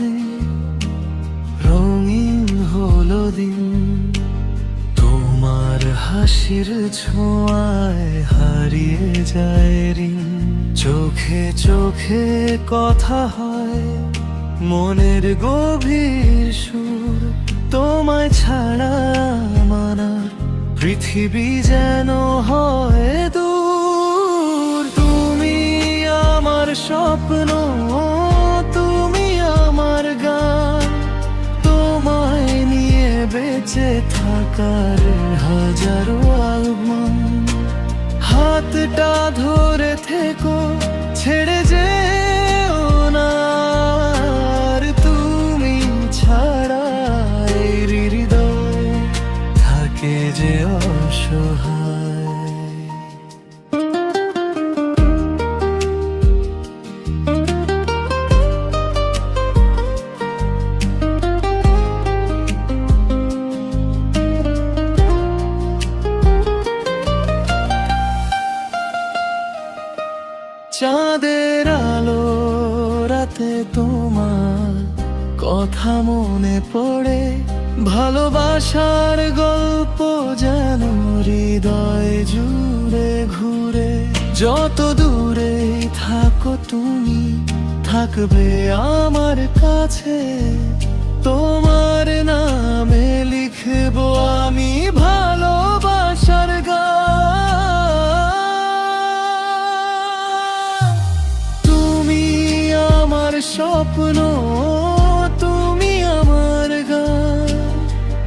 গানে রঙিন হলো দিন, তোমার হাসির ছোঁয়ায় হারিয়ে যায় ঋণ। চোখে চোখে কথা হয় মনের গভীর সুর, তোমায় ছাড়া মানার পৃথিবী যেন হয় দূর। তুমি আমার স্বপ্ন, তুমি আমার গান, তোমায় নিয়ে বেঁচে থাকার হাজারো আহ্বান। হাতটা ধরে থেকো, ছেড়ে যেও না, আর তুমি ছাড়া এই হৃদয় থাকে যে অসহায়। চাঁদের আলো রাতে তোমার কথা মনে পড়ে, ভালোবাসার গল্প যেন হৃদয় জুড়ে ঘুরে। যত দূরে থাকো তুমি, থাকবে আমার কাছে, তোমার নামে লিখবো আমি ভালোবাসার গান। তুমি আমার স্বপ্ন, তুমি আমার গান,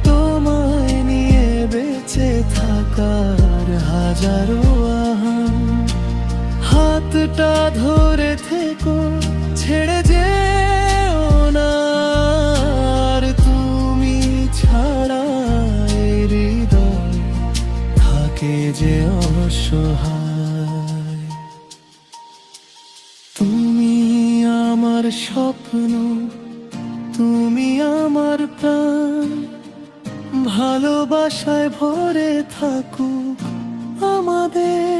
তোমায় নিয়ে বেঁচে থাকার হাজারো আহ্বান। হাতটা ধরে থেকো, ছেড়ে যেও না, আর তুমি ছাড়া এই হৃদয় থাকে যে অসহায়। তুমি আমার স্বপ্ন, তুমি আমার প্রাণ, ভালোবাসায় ভরে থাকুক আমাদের